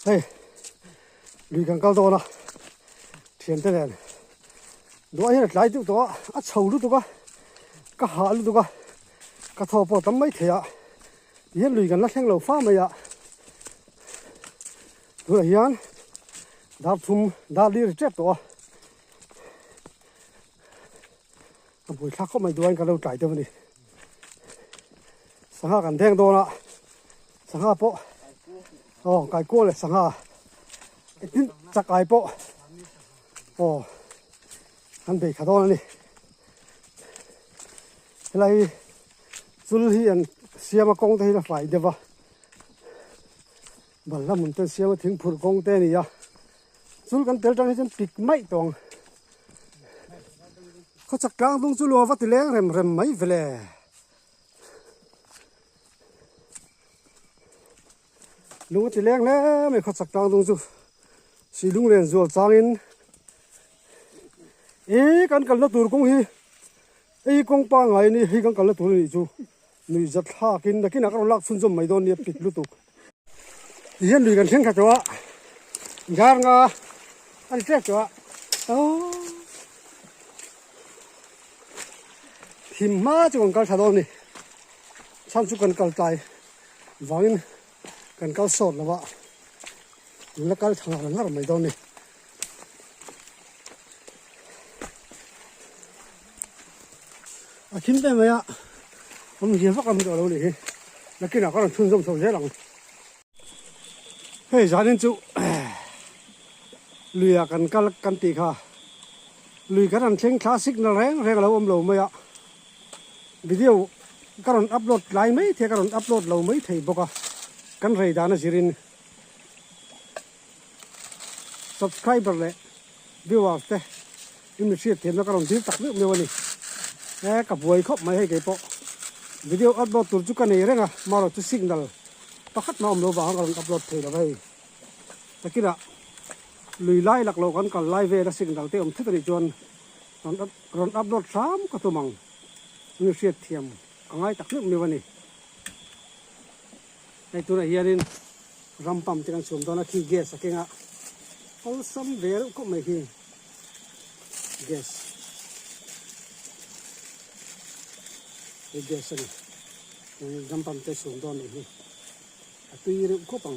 เฮ้ยลุยกันเก่าตัวนะเทียนเต้นดูไอ้เนี่ยหลายตัวอ่ะเฉาลูกตัวก็หาลูกตัวก็ทอปอตั้มไม่เถียยันลุยกันนักแข่งเหล่าฟ้าไม่อะดูไอ้ยันดาบทุ่มดาบลีเจ็บตัวบุยทักเข้ามาดูอันกันเราใจเต็มเลยสังหากันแทงตัวละสังหาโปอ๋อไก่กู้เลยสังหาไอ้ที่จักไก่โปอ๋ออันเบรกขาดตัวนี่อะไรสุดที่อันเสียมากงเตะละฝ่ายเดียววะบัลลังก์มันเตะเสียมาถึงผูกกงเตะนี่ยะสุดกันเตะจังให้ฉันปิดไม่ตรงเขาจักกลางตรงสุดว่าติเลี้ยงเร็มไม่เวลลุงติเลี้ยงแล้วไม่เขาจักกลางตรงสุดสีลุงเรียนจวบจางอินกันละตัวกงฮีกงปังไงนี่กันละตัวนี่จูนี่จัดท่ากินนักเราลักซุนจมไม่โดนเนี่ยปิดลุตุยันลุยกันเช่นกันจ้ะยาร์งาอันเจ็บจ้ะโอ้หิมมาจุกันกัลชาดอนนี่ฉันจุกันกัลใจวางกันกัลสดแล้ววะแล้วกัลทางหลังเราไม่โดนนี่อาทิตย์ได้ไหมอะผมเห็นว่ากันไม่ได้เลยแล้วกินอะไรก็ชุ่มชุ่มชุ่มเสียหลังเฮ้ยจานินจูลุยกันกันตีค่ะลุยกันเชิงคลาสสิกนั่นแรงเราอมเราไม่อะวิดีโอกันอัพโหลดไลน์ไหมเท่ากันอัพโหลดเราไม่ถี่บอกกันเรดานะสิริน subscriber เลยวิวส์เต้อิมเชียร์เทียนแล้วกันที่ตักเรื่องเดียวนี่กับวัยครบไม่ให้เก็บปะวิดีโออัพโหลดตัวจุกันนี่เรื่องอะมาเราจะสิกนัลประคัดน้อมเราบ้างกันอัพโหลดเท่าไรแต่กินอะลุยไล่หลักโลกันกันไล่เวรสิกนัลเต็มที่ตรีจวนตอนอัพโหลด3ก็ตัวมังอิมเชียร์เทียมง่ายตักเรื่องเดียวนี่ไอตัวไหนเฮียรินรำปั๊มที่กันสวมตอนนั้นขี้เกสสักแง่เอาซ้ำเวรก็ไม่ขี้เกสไอเกสนี่รำปั๊มที่สวมตอนนี้ตัวยืนก็ปัง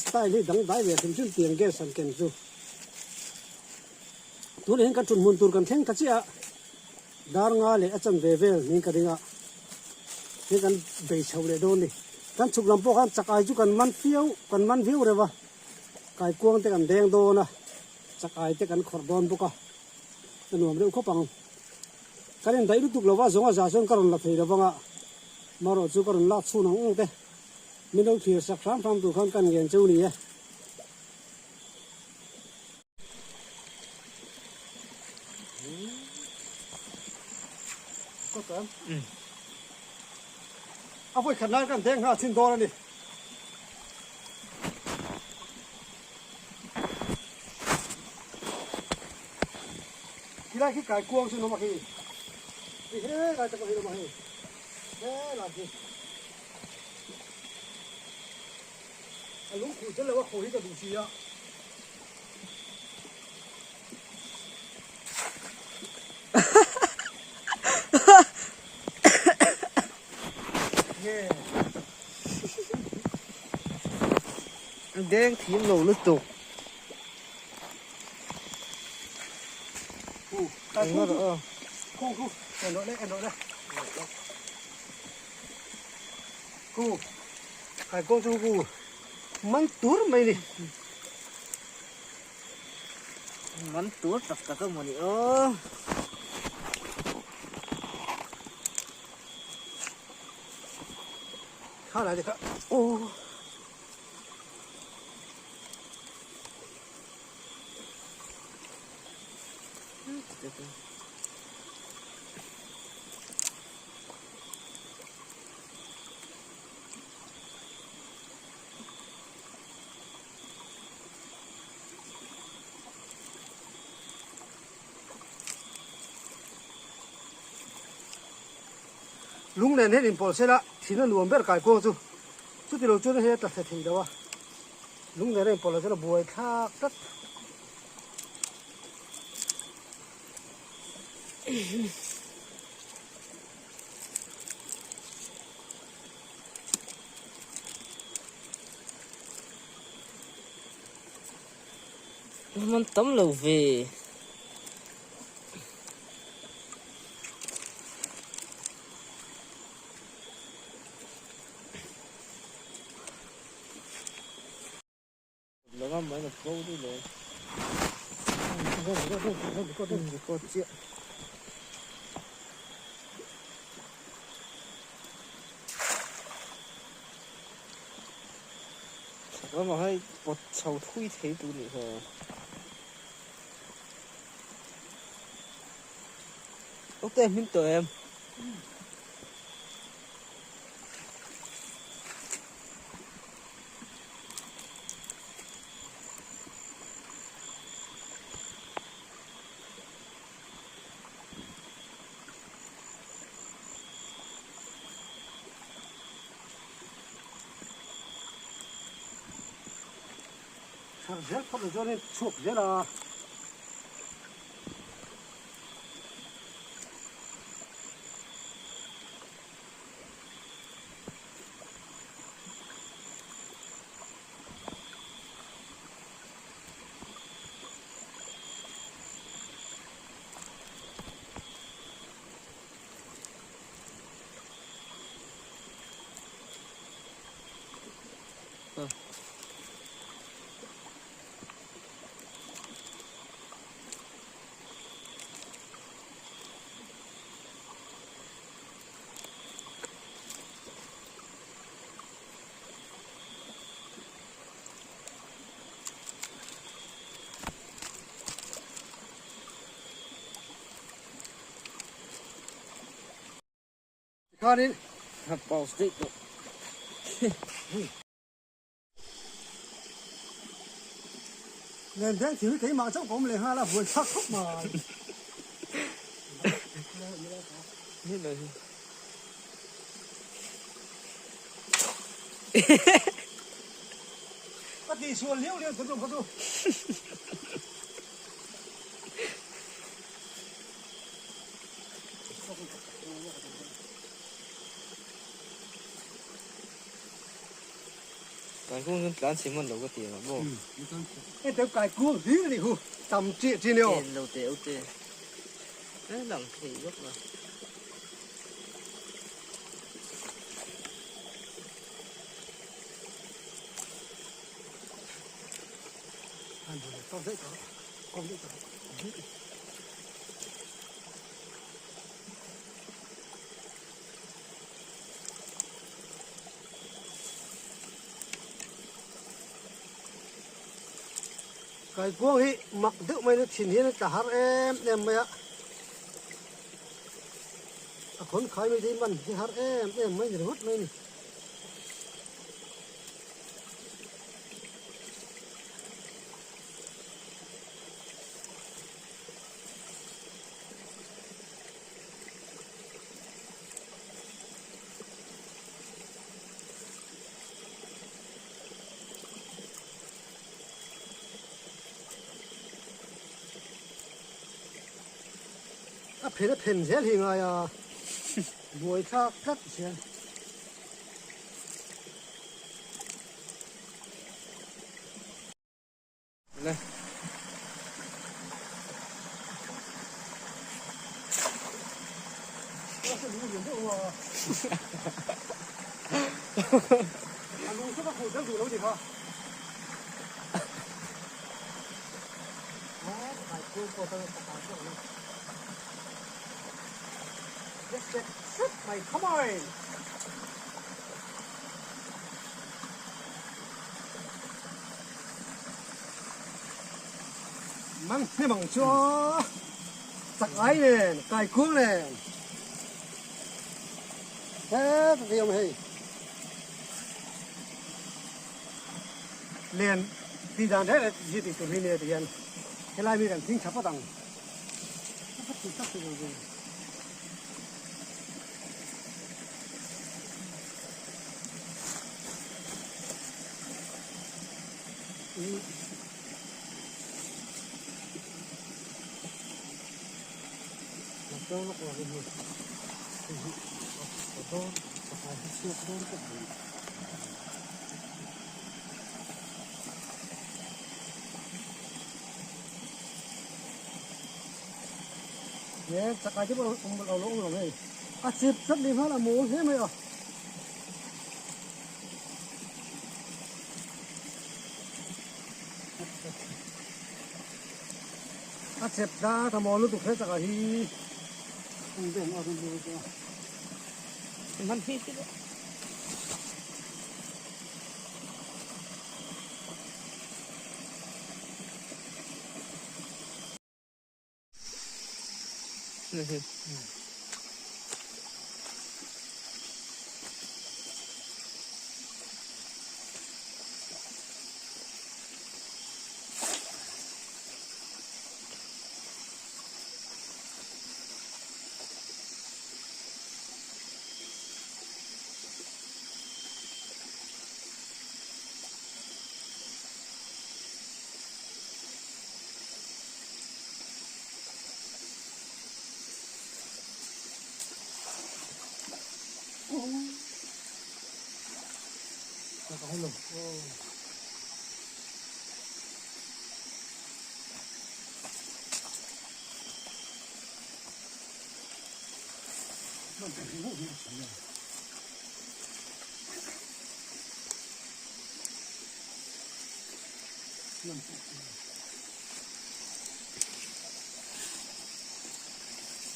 สไตล์นี้ดังได้เวรถึงจุดเตียงเกสสันเก่งจู่ตัวนี้กันจุนมุนตัวกันแข่งกันเสียดาร์งาเลยอาจารย์เวเวลนี่กันดิงะนี่กันเบย์ชาวเลโดนนี่กันฉุกลำโพกันจักไอจุกันมันฟิวเลยวะไก่กวงแต่กันแดงโดนะจักไอแต่กันขอดโดนพวกก็หนุ่มเรื่องข้อปังกันยังได้รู้ตุกแล้วว่าสงฆ์อาจารย์กันละเพียบงะมารอจุกันละสู้นังองเต้ไม่ต้องเทียสัก3 ฟังตัวกันเงินเจ้านี่ก็เติมเอาไปขนาดกันแทง5 ชิ้นตัวแล้วนี่ที่แรกที่ไก่กวงซึ่งเรามาที่เฮ้ยไก่จะมาที่เรามาที่หลังที่ลุงขู่ฉันเลยว่าขู่ที่จะดูชีอ่ะแดงทีมหนูลึกตุกคู่เอ็นโดเลยคู่ไก่กวงซึ่งคู่มันตัวไม่ดิมันตัวตักก็มันข้าวอะไรดิครับโอ้ลุงเนี่ยเห็นพอเสร็จละที่นั่นรวมเบอร์ไก่กวงจู่ที่เราจุดให้ตัดเสร็จแล้ววะ lúng này đây bỏ là cho nó bùi thác đất mình tấm lầu về nó mới là câu đi rồi có chuyện nó mà hay một sầu thui thế tụi này thôi ok mình tụi em rất không được cho nên chuộc rất là coi đi hạt bao stick lên thế thì thấy mà trong cũng liền ha là vừa sắc khóc mà như này bắt đi xuân liễu liễu có đâu bạn cũng bán xí mần đâu có tiền mà bố cái tao cài cuông gì này hú tầm triệu chi nhiều tiền đâu tiền tiền đấy lòng thì gốc mà ăn rồi con dễ có cái cuông ấy mặc tự mày nó chỉnh hiến cả hát em mày ạ con khai mày đi mình thì hát em mày thì hút mày phèn dễ thì ngay à buổi thác cắt xe này anh uống sữa khổ rất đủ đâu gì không phải cô cô tôi Let's get sit mày come on mang thế bằng cho sặc ái nè cài cuống nè thế thì ông hay liền đi ra đấy là gì thì tụi mình thì anh cái lai mình làm thinh sắp vào đằng sắp thì rồi Đó nó còn cái gì đó phải chưa có cái gì nhé chắc cái chứ không bao lâu rồi này à chip rất đi phát là muốn thế mày à à chip ra thằng mò nó tụt hết chắc cái gì không biết nó không biếtมันที่ที่นี่คือcái lồng nó phải ngủ như thế này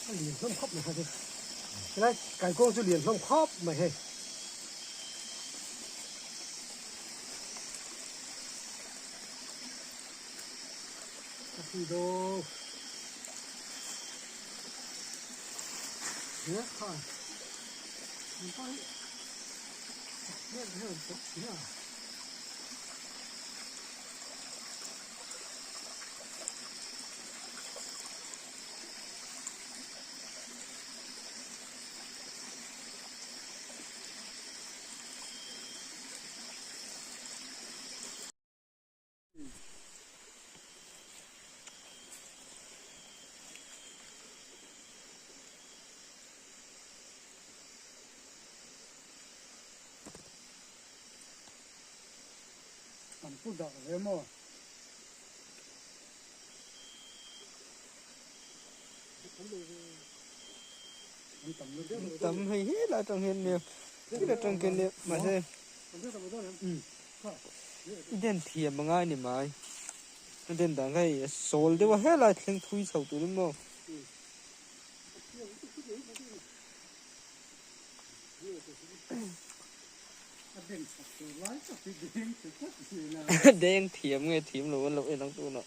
liền không khóc này thôi cái này cái con sẽ liền không khóc mày hay cái đồ nhé thôi mình có nhé hơn chút xíu làm phút đợi với mò tầm hay hết là trong hiện niệm cái là trong kinh niệm mà xem đen thiềm mà ngay niệm mai đen đằng cái sol đi qua hết là thành thui sầu tụi nó mà đen thiềm nghe thiềm luôn lỗi lắm tụi nó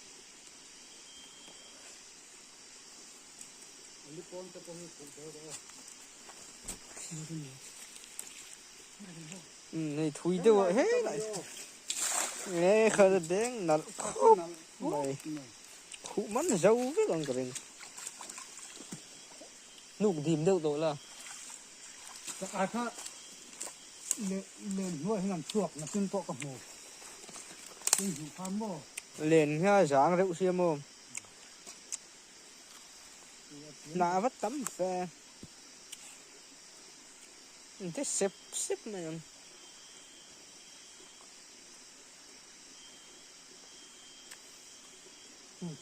này thui đi qua hết lại nghe khờ đen nặng khóc mày khụ mắt dâu cái con cái nụ tìm đâu tội là ai khác lên nuôi làm chuột là xin cọ cặp mồ xin chủ tham mồ lên ha giáng rượu xiêm mồm nã vắt tắm về thế xếp xếp này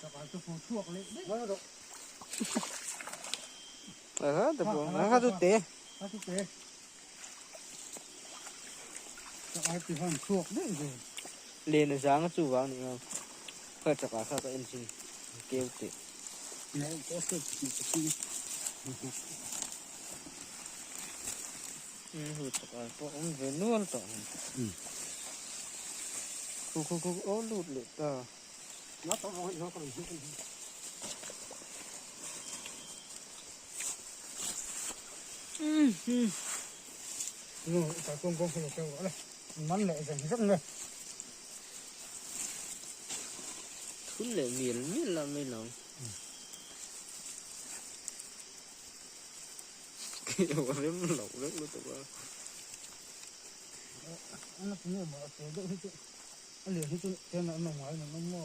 chả phải tôi phụ chuột lên đấy rồi tập buồn nó tu tế tu tế chả phải thì hoàn chuột đấy rồi lên nó giáng chủ vào nữa không phải chả phải sao cái engine kêu tế này có sự chỉ hụt chả phải có ông về nuôi tỏ cô ô lụt lụt ta nó tao nói nó còn gì rồi tại con không cho gọi này mắn lệ dần rất này thun lệ miền là mấy lòng kiểu rếm lẩu rất là tụi nó cũng như mà thế được hết เหลือที่ตัวแค่นั้นหน่อยน้องหม้อ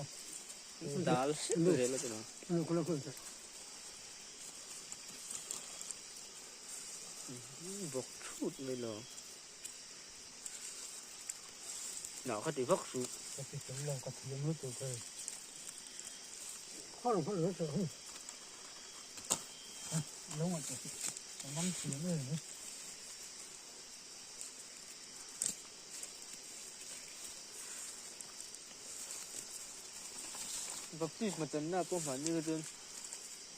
Dal sempre lo che no. คนละคนจะ Vok chút mới lo. Nào có thể vok chút. จะติดกับเรากับเทียมรู้ตัวเลยข้อหลงข้อเหลือเถอะลงอ่ะจะมันเสียเลยนะ Vok chút mà chân na có mà như thế.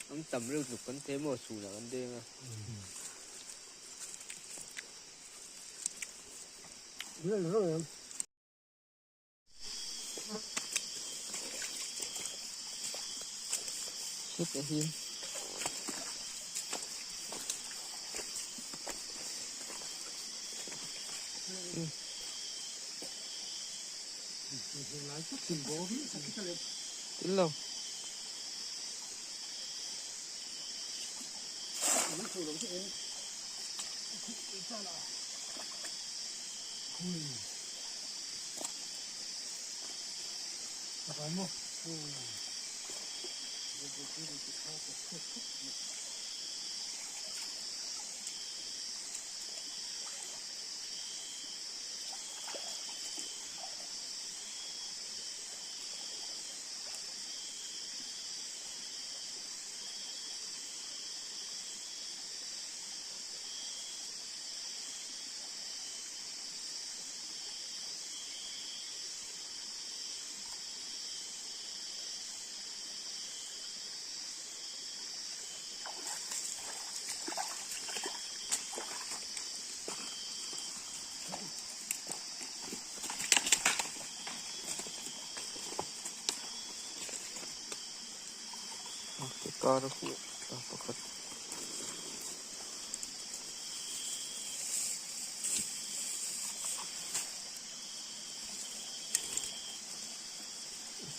Ông tầm lưu được con thế mà sù là con đê mà. เรื่องเรื่อง Chút cái hiên. หลายชุดสิบโบพี่สักทีเลย Tính lâu. มันถูกลงที่เองใช่หรออะไรมั้งCái co nó phụ. Có khất.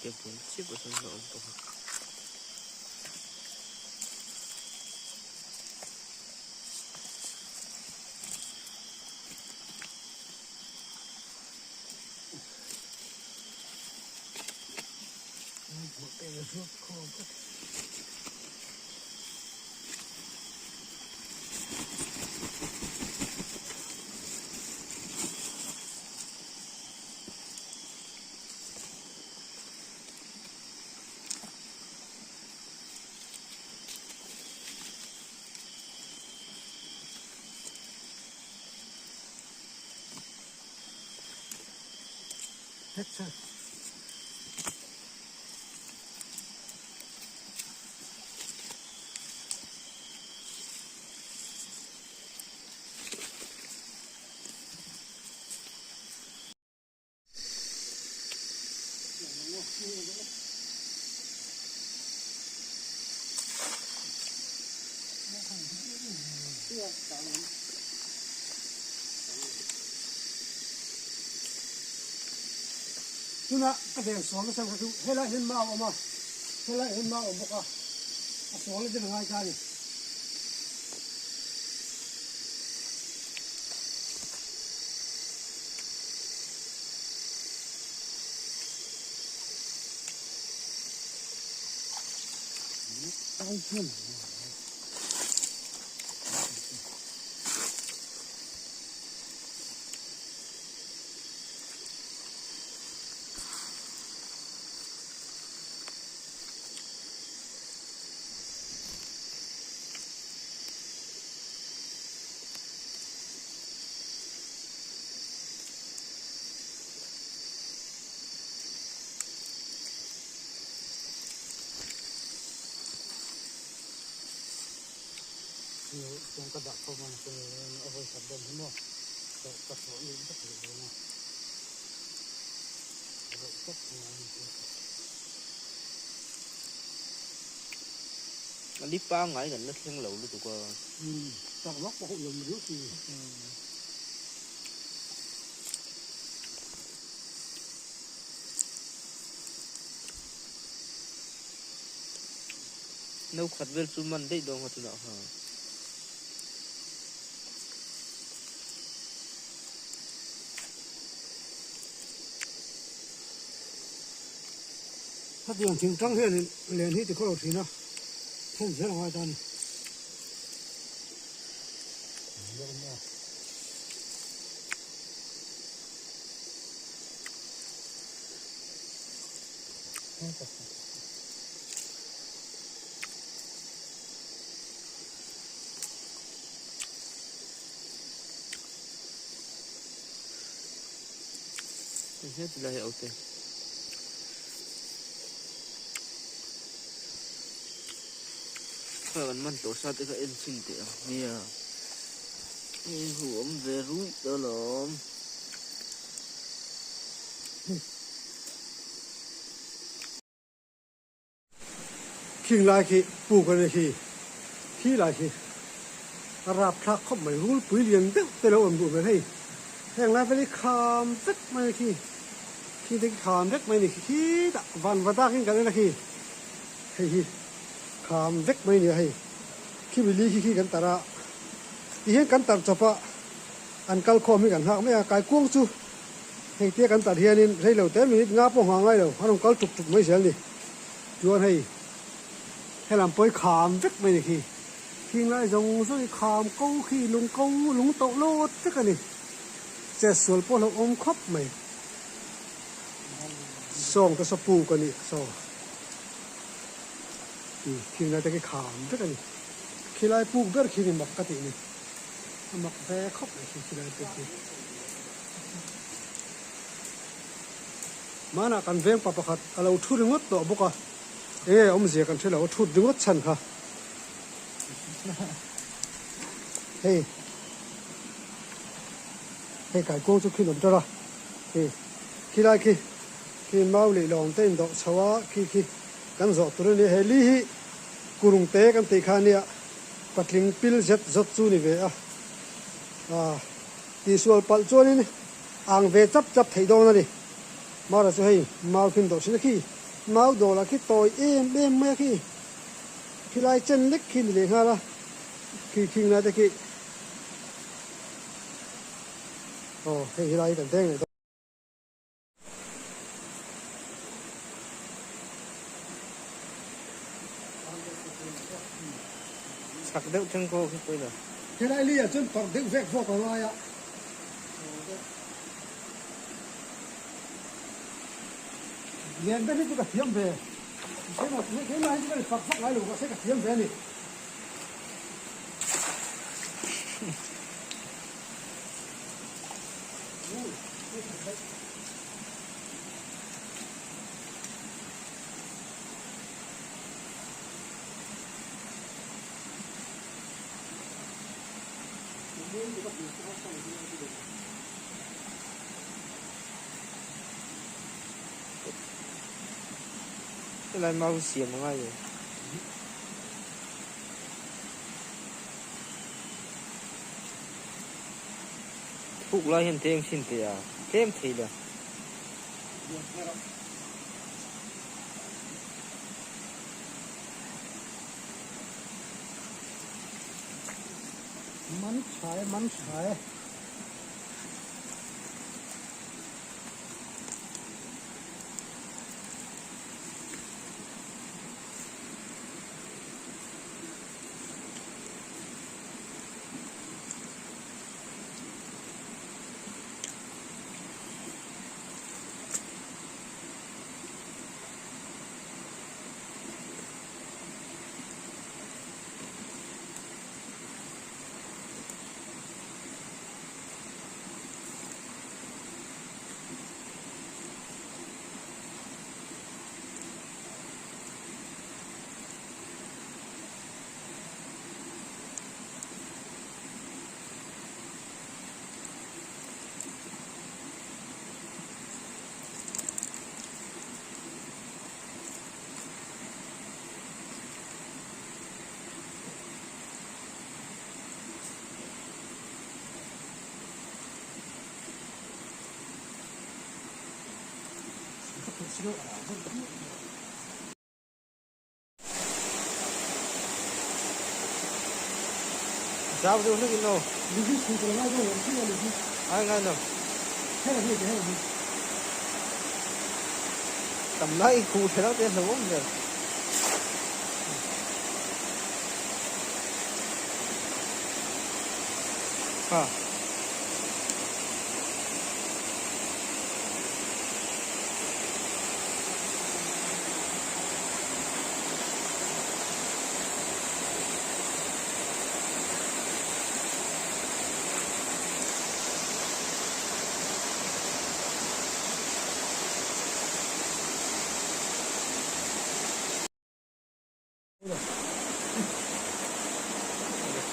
Cái bốn chip ở trong nồi có khất. hết rồi nhưng mà cái đèn xuống cái sang cái hết lại hết màu mà hết lại hết màu một à xuống lên trên hai cái tăng thêm trong cái đặc không ăn cái ở với sản phẩm thế nào để các số những các thứ đó mà rồi các Mà đi ba ngày gần nó thiên lẩu luôn tụi con. trong lóc có hội đồng nước thì Nấu khát vel su man đấy đâu mà tụi nó hả? ถ้าอย่างถึงตั้งเฮือนเรียนที่ติดข้อทีนะเห็นเสียงอะไรตอนนี้เฮ็ดอะไรเอาแต่มันตัวสัตว์ก็เอ็นซินเตียเนี่ยนี่หัวมันเวรุ่ยตลอดคิงลายขี้ปูกันเลยขี้ลายขี้รับทักเขาไม่รู้ปุ๋ยเลี้ยงเด็กแต่เราอ่อนบุบไปให้แห่งไรไปเลยขามเด็กไม่ขี้เด็กขามเด็กไม่นี่ขี้ตะวันวัดตาขึ้นกันเลยนะขี้ขามเด็กไม่เนี่ยให้ขี้บิลีขี้กันตาระที่เห็นกันตัดจบะอันกัลคอมีกันหักไม่กายกวงจูให้เตี้ยกันตัดเฮียนินให้เราแต่มีงาปองหางไรเราฮันกัลจุกไม่เสียนี่ยวนให้ลำปอยขามเด็กไม่นี่ขี้ไรจงช่วยขามเก้าลุงโตโลดเด็กกันนี่เจ็ดส่วนพวกเราอมครบไหมส่งก็สปูกันนี่ส่งขี้ไรแต่ขี้ขามเด็กกันนี่ขี้ไรปูเบิร์ขี้นี่มักกะตินี่มักแบครบเลยขี้ไรเป็ดมาหน้ากันเวียงปะปะขัดเราทุเรงดตัวบุกอมเสียกันเท่าเราทุเรงดฉันค่ะเฮ้ไก่กุ้งจุกขี้หนุ่มจ้าละขี้ไรขี้เมาหลีลองเต้นดอกชวาขี้กันสอดตัวนี้เฮลี่กุรุงเตะกันตีขานี่ปัดลิงปิลจัดจูนี่เวตีส่วนปัลจวนนี่อ่างเวจับไถ่ดองนั่นนี่มาแล้วจะให้มาขึ้นดอกชิ้นขี้มาดอกละขี้ต่อยเมื่อขี้ไรเจนเล็กขี้เหลี่ยงฮะละขี้น่าจะขี้ให้ไรกันเต้งเลยสักเด็กจังโก้ขึ้นไปเลยขี้ไรเลี้ยจนปักเด็กแวกพวกอะไรเลี้ยงได้ที่ตัวกระเทียมเบะใช่ไหมใช่ไหมที่มันฝักไรหรือว่าใช่กระเทียมเบะนี่อะไรมาเสียมั้งไงพวกเราเห็นเตียงสินเตียเต็มทีเลยมันใช้จ้าดูนึกอินโนลิขิตสิ่งที่เราต้องเชื่อลิขิตไอ้ไงเนาะแค่ไหนแค่ไหน tầm nay khu thế đó tên là bóng được à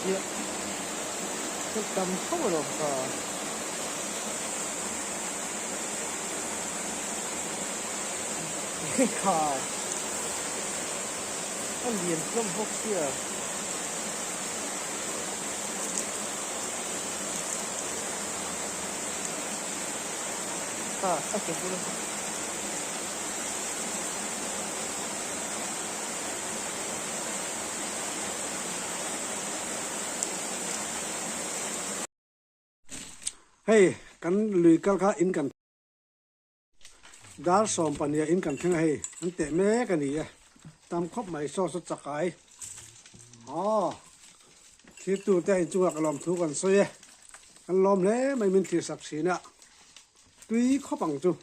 Iya. Hitam semua dong. Kau. Kan dia belum fokus ya. Ah, oke boleh. Hey, kan lui kal in kan dar som pania in kan theng hey an te me kan ni tam khop mai so chakai thi tu te chu ka lom thu kan so ye kan lom le mai min thi sak sina tui khopang chu